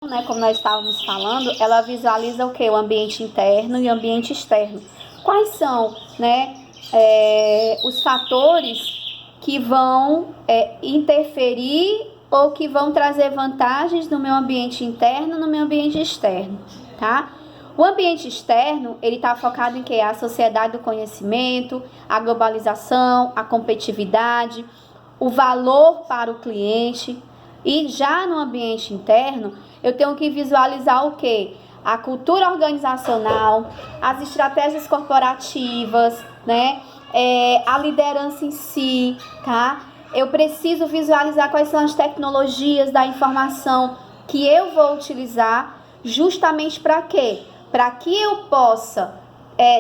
né, como nós estávamos falando, ela visualiza o quê? O ambiente interno e o ambiente externo. Quais são, né, os fatores que vão interferir ou que vão trazer vantagens no meu ambiente interno e no meu ambiente externo, tá? O ambiente externo, ele está focado em quê? A sociedade do conhecimento, a globalização, a competitividade, o valor para o cliente. E já no ambiente interno, eu tenho que visualizar o quê? A cultura organizacional, as estratégias corporativas, né? A liderança em si, tá? Eu preciso visualizar quais são as tecnologias da informação que eu vou utilizar, justamente para quê? Para que eu possa,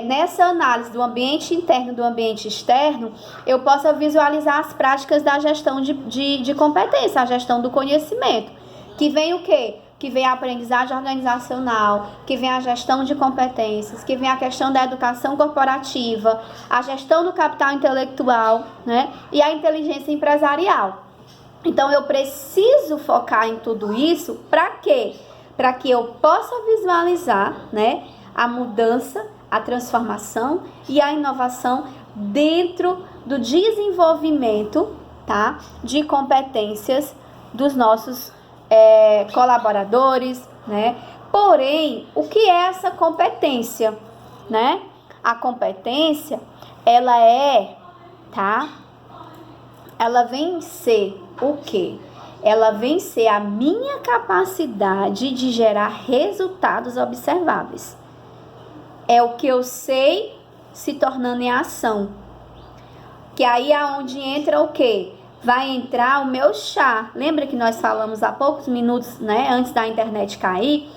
nessa análise do ambiente interno e do ambiente externo, eu possa visualizar as práticas da gestão de competência, a gestão do conhecimento, que vem o quê? Que vem a aprendizagem organizacional, que vem a gestão de competências, que vem a questão da educação corporativa, a gestão do capital intelectual, né? E a inteligência empresarial. Então, eu preciso focar em tudo isso, para quê? Para que eu possa visualizar, né, a mudança, a transformação e a inovação dentro do desenvolvimento, tá, de competências dos nossos colaboradores, né? Porém, o que é essa competência, né? A competência, ela ela vem ser o quê? Ela vem ser a minha capacidade de gerar resultados observáveis. É o que eu sei se tornando em ação. Que aí é onde entra o quê? Vai entrar o meu chá. Lembra que nós falamos há poucos minutos, né, antes da internet cair,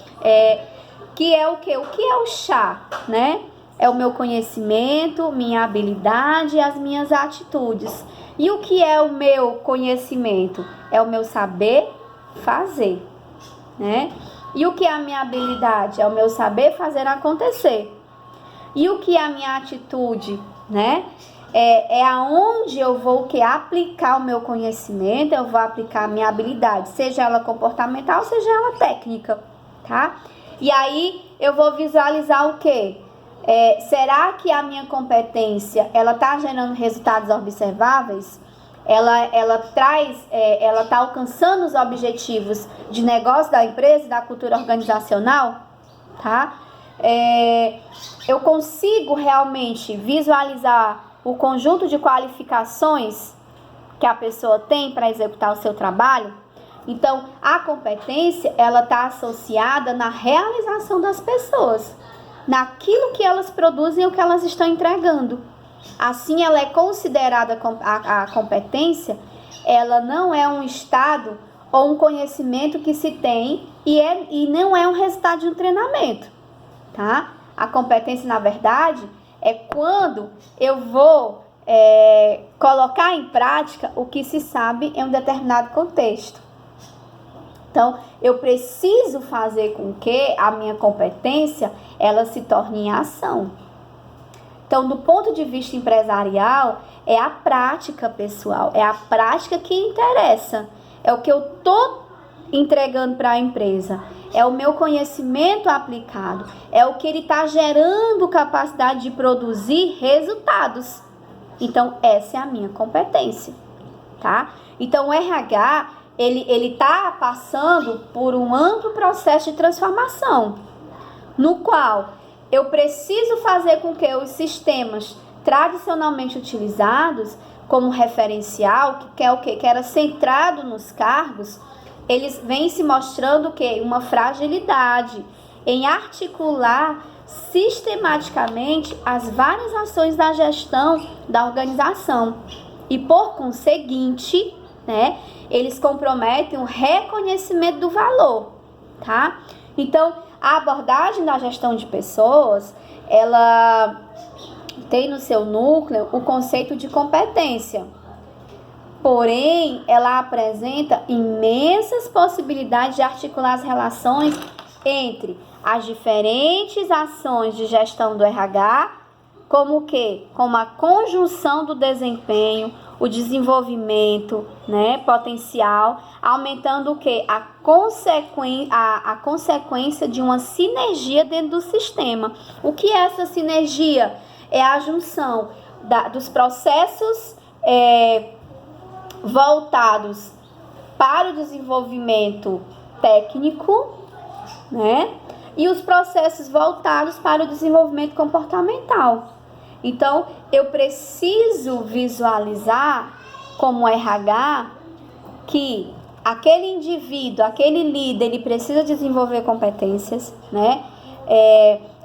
que é o quê? O que é o chá, né? É o meu conhecimento, minha habilidade e as minhas atitudes. E o que é o meu conhecimento? É o meu saber fazer, né? E o que é a minha habilidade? É o meu saber fazer acontecer. E o que é a minha atitude, né? É aonde eu vou aplicar o meu conhecimento, eu vou aplicar a minha habilidade, seja ela comportamental, seja ela técnica, tá? E aí eu vou visualizar o quê? Será que a minha competência, ela tá gerando resultados observáveis? Ela tá alcançando os objetivos de negócio da empresa, da cultura organizacional, tá? Eu consigo realmente visualizar o conjunto de qualificações que a pessoa tem para executar o seu trabalho? Então, a competência, ela está associada na realização das pessoas, naquilo que elas produzem, o que elas estão entregando. Assim, ela é considerada, a competência, ela não é um estado ou um conhecimento que se tem e não é um resultado de um treinamento, tá? A competência, na verdade, é quando eu vou colocar em prática o que se sabe em um determinado contexto. Então, eu preciso fazer com que a minha competência, ela se torne em ação. Então, do ponto de vista empresarial, é a prática, pessoal, é a prática que interessa. É o que eu estou entregando para a empresa, é o meu conhecimento aplicado, é o que ele está gerando capacidade de produzir resultados. Então, essa é a minha competência, tá? Então, o RH, ele está passando por um amplo processo de transformação, no qual eu preciso fazer com que os sistemas tradicionalmente utilizados como referencial, que é o quê? Que era centrado nos cargos, eles vêm se mostrando o quê? Uma fragilidade em articular sistematicamente as várias ações da gestão da organização. E, por conseguinte, né, eles comprometem o reconhecimento do valor, tá? Então, a abordagem da gestão de pessoas, ela tem no seu núcleo o conceito de competência. Porém, ela apresenta imensas possibilidades de articular as relações entre as diferentes ações de gestão do RH, como o quê? Como a conjunção do desempenho, o desenvolvimento, né, potencial, aumentando o quê? A consequência de uma sinergia dentro do sistema. O que é essa sinergia? É a junção dos processos voltados para o desenvolvimento técnico, né, e os processos voltados para o desenvolvimento comportamental. Então, eu preciso visualizar como RH que aquele indivíduo, aquele líder, ele precisa desenvolver competências, né?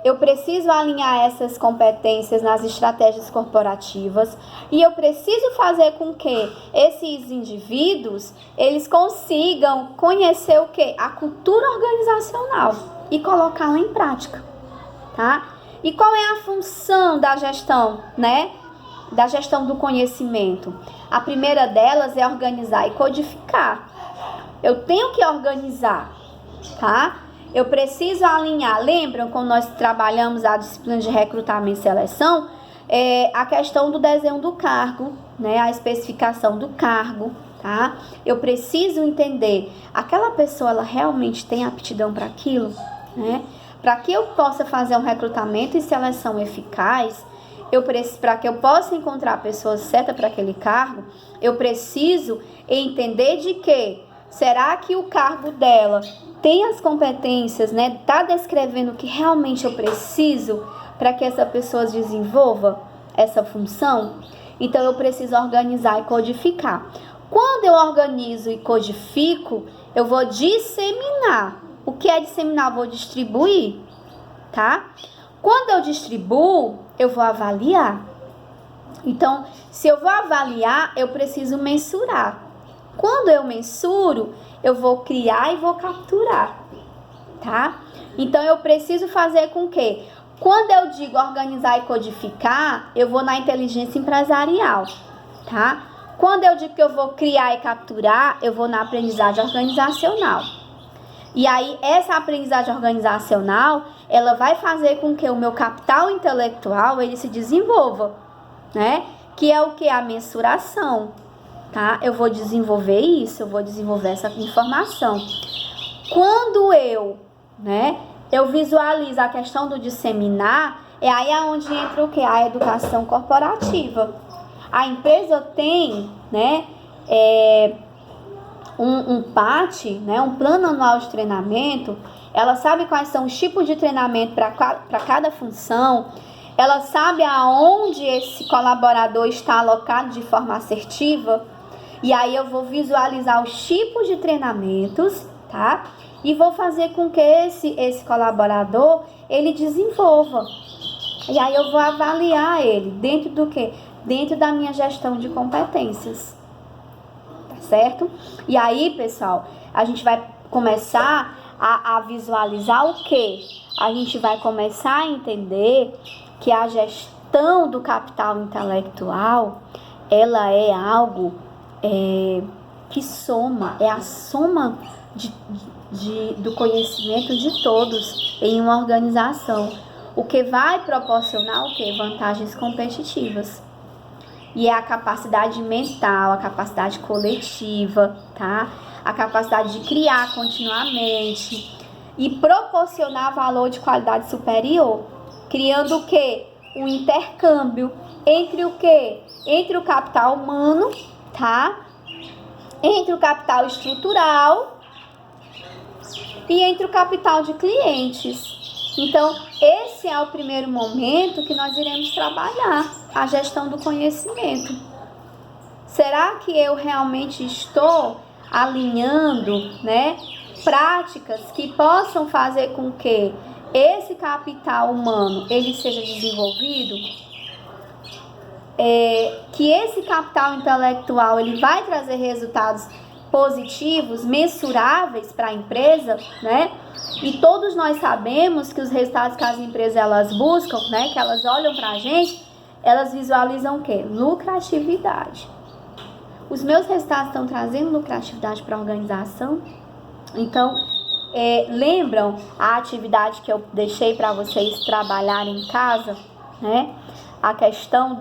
Eu preciso alinhar essas competências nas estratégias corporativas e eu preciso fazer com que esses indivíduos, eles consigam conhecer o quê? A cultura organizacional e colocá-la em prática, tá? E qual é a função da gestão, né? Da gestão do conhecimento? A primeira delas é organizar e codificar. Eu tenho que organizar, tá? Eu preciso alinhar. Lembram quando nós trabalhamos a disciplina de recrutamento e seleção? A questão do desenho do cargo, né? A especificação do cargo, tá? Eu preciso entender, aquela pessoa, ela realmente tem aptidão para aquilo, né? Para que eu possa fazer um recrutamento e seleção eficaz, para que eu possa encontrar a pessoa certa para aquele cargo, eu preciso entender de que será que o cargo dela tem as competências, né? Está descrevendo o que realmente eu preciso para que essa pessoa desenvolva essa função? Então, eu preciso organizar e codificar. Quando eu organizo e codifico, eu vou disseminar. O que é disseminar? Eu vou distribuir, tá? Quando eu distribuo, eu vou avaliar. Então, se eu vou avaliar, eu preciso mensurar. Quando eu mensuro, eu vou criar e vou capturar, tá? Então, eu preciso fazer com que, quando eu digo organizar e codificar, eu vou na inteligência empresarial, tá? Quando eu digo que eu vou criar e capturar, eu vou na aprendizagem organizacional. E aí, essa aprendizagem organizacional, ela vai fazer com que o meu capital intelectual, ele se desenvolva, né? Que é o que? A mensuração, tá? Eu vou desenvolver isso, eu vou desenvolver essa informação. Quando eu visualizo a questão do disseminar, é aí onde entra o que? A educação corporativa. A empresa tem, né, um PAT, né, um plano anual de treinamento. Ela sabe quais são os tipos de treinamento para cada função. Ela sabe aonde esse colaborador está alocado de forma assertiva. E aí eu vou visualizar os tipos de treinamentos, tá? E vou fazer com que esse colaborador, ele desenvolva. E aí eu vou avaliar ele dentro do quê? Dentro da minha gestão de competências. Tá certo? E aí, pessoal, a gente vai começar a visualizar o quê? A gente vai começar a entender que a gestão do capital intelectual, ela é algo que soma, é a soma do conhecimento de todos em uma organização, o que vai proporcionar o quê? Vantagens competitivas. E é a capacidade mental, a capacidade coletiva, tá? A capacidade de criar continuamente e proporcionar valor de qualidade superior, criando o quê? Um intercâmbio entre o quê? Entre o capital humano, tá? Entre o capital estrutural e entre o capital de clientes. Então, esse é o primeiro momento que nós iremos trabalhar a gestão do conhecimento. Será que eu realmente estou alinhando, né, práticas que possam fazer com que esse capital humano ele seja desenvolvido? Que esse capital intelectual ele vai trazer resultados positivos, mensuráveis para a empresa, né? E todos nós sabemos que os resultados que as empresas elas buscam, né, que elas olham para a gente, elas visualizam o quê? Lucratividade. Os meus resultados estão trazendo lucratividade para a organização? Então, lembram a atividade que eu deixei para vocês trabalharem em casa, né? A questão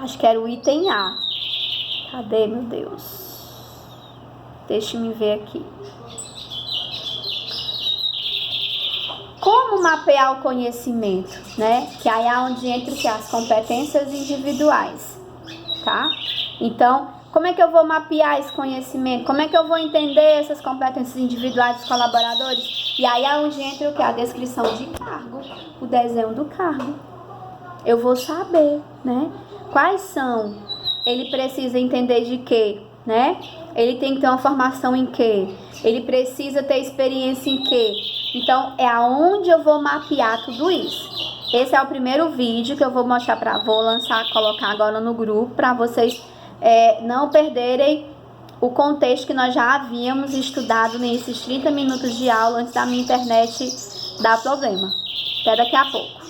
Acho que era o item A. Cadê, meu Deus? Deixa-me ver aqui. Como mapear o conhecimento, né? Que aí é onde entra o que? As competências individuais, tá? Então, como é que eu vou mapear esse conhecimento? Como é que eu vou entender essas competências individuais dos colaboradores? E aí é onde entra o que? A descrição de cargo, o desenho do cargo. Eu vou saber, né? Quais são? Ele precisa entender de quê, né? Ele tem que ter uma formação em quê? Ele precisa ter experiência em quê? Então, é aonde eu vou mapear tudo isso. Esse é o primeiro vídeo que eu vou mostrar vou lançar, colocar agora no grupo para vocês não perderem o contexto que nós já havíamos estudado nesses 30 minutos de aula antes da minha internet dar problema. Até daqui a pouco.